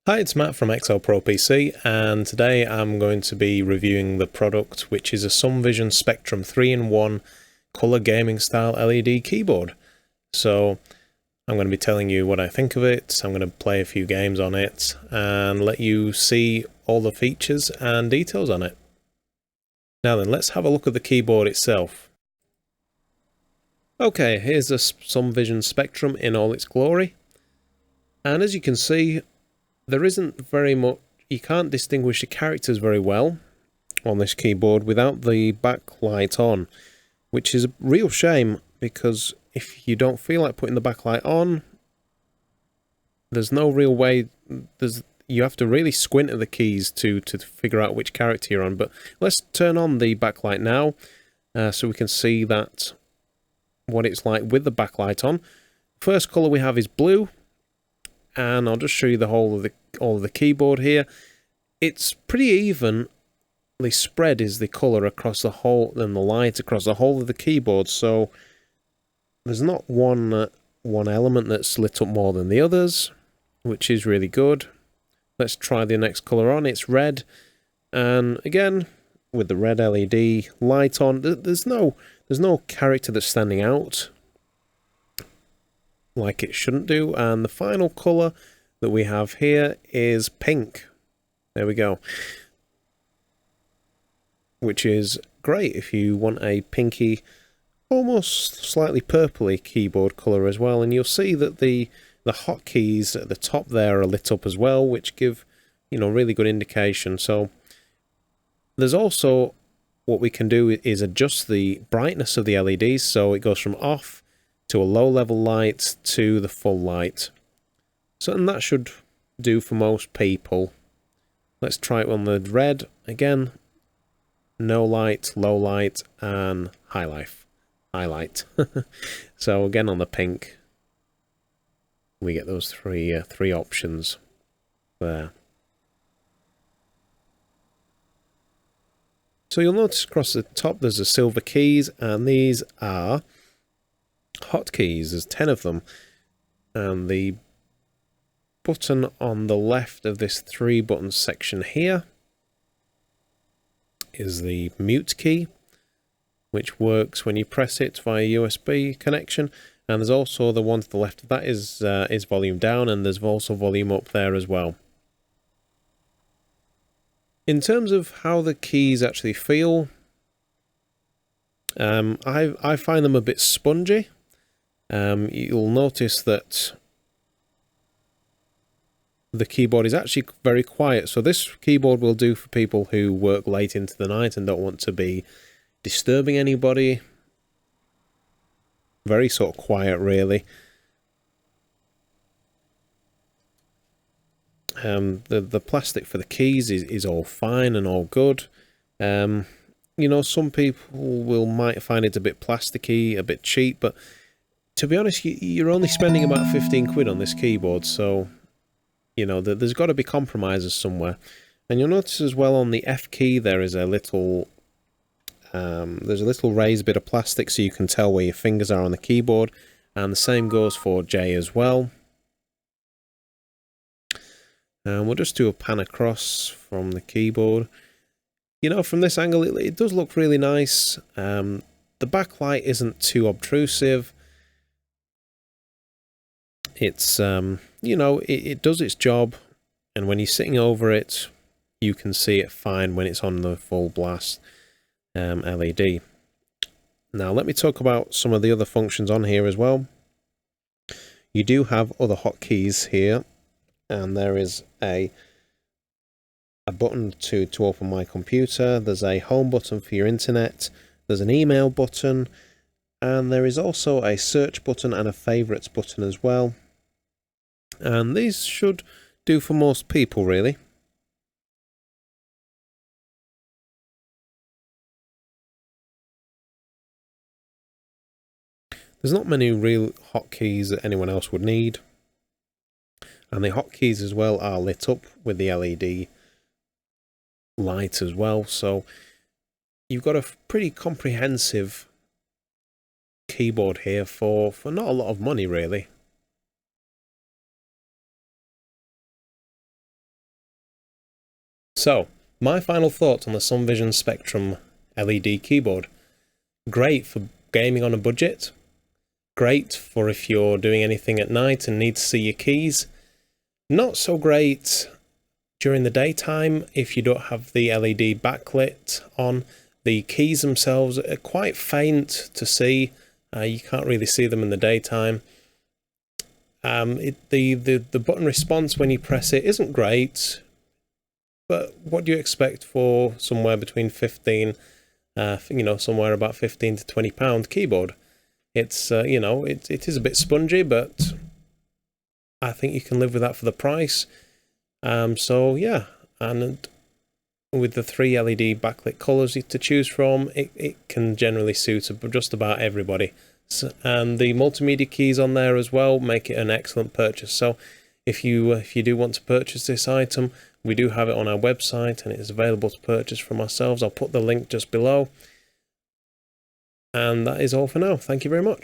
Hi, it's Matt from Excel Pro PC, and today I'm going to be reviewing the product, which is a Sumvision Spectrum 3-in-1 Color Gaming Style LED keyboard. So I'm going to be telling you what I think of it, I'm going to play a few games on it, and let you see all the features and details on it. Now then, let's have a look at the keyboard itself. Okay, here's the Sumvision Spectrum in all its glory, and as you can see, there isn't very much, you can't distinguish the characters very well on this keyboard without the backlight on, which is a real shame because if you don't feel like putting the backlight on, there's no real way, you have to really squint at the keys to figure out which character you're on. But let's turn on the backlight now so we can see that what it's like with the backlight on. First colour we have is blue. And I'll just show you the whole of all of the keyboard here. It's pretty evenly spread is the colour across the whole, and the light across the whole of the keyboard. So there's not one element that's lit up more than the others, which is really good. Let's try the next colour on. It's red, and again with the red LED light on, there's no character that's standing out like it shouldn't do. And the final colour that we have here is pink. There we go. Which is great if you want a pinky, almost slightly purpley keyboard colour as well. And you'll see that the hotkeys at the top there are lit up as well, which give, really good indication. So there's also what we can do is adjust the brightness of the LEDs, so it goes from off to a low level light to the full light. So, and that should do for most people. Let's try it on the red again. No light, low light, and highlight. So again on the pink, we get those three options there. So you'll notice across the top there's the silver keys, and these are hotkeys. There's 10 of them, and the button on the left of this 3-button section here is the mute key, which works when you press it via USB connection. And there's also the one to the left of that is volume down, and there's also volume up there as well. In terms of how the keys actually feel, I find them a bit spongy. You'll notice that the keyboard is actually very quiet. So this keyboard will do for people who work late into the night and don't want to be disturbing anybody. Very sort of quiet, really. The plastic for the keys is all fine and all good. Some people might find it a bit plasticky, a bit cheap, but to be honest, you're only spending about 15 quid on this keyboard, so, there's got to be compromises somewhere. And you'll notice as well on the F key there is a little, there's a little raised bit of plastic so you can tell where your fingers are on the keyboard, and the same goes for J as well. And we'll just do a pan across from the keyboard. From this angle, it does look really nice. The backlight isn't too obtrusive. It's, it does its job, and when you're sitting over it, you can see it fine when it's on the full blast LED. Now, let me talk about some of the other functions on here as well. You do have other hotkeys here, and there is a button to open my computer. There's a home button for your internet. There's an email button, and there is also a search button and a favorites button as well. And these should do for most people, really. There's not many real hotkeys that anyone else would need. And the hotkeys as well are lit up with the LED light as well. So you've got a pretty comprehensive keyboard here for not a lot of money, really. So, my final thoughts on the Sumvision Spectrum LED keyboard. Great for gaming on a budget. Great for if you're doing anything at night and need to see your keys. Not so great during the daytime if you don't have the LED backlit on. The keys themselves are quite faint to see. You can't really see them in the daytime. The button response when you press it isn't great, but what do you expect for somewhere between 15, somewhere about 15 to 20 pound keyboard? It's it is a bit spongy, but I think you can live with that for the price. So yeah, and with the 3 LED backlit colours to choose from, it can generally suit just about everybody. And the multimedia keys on there as well make it an excellent purchase. So if you do want to purchase this item, we do have it on our website and it is available to purchase from ourselves. I'll put the link just below. And that is all for now. Thank you very much.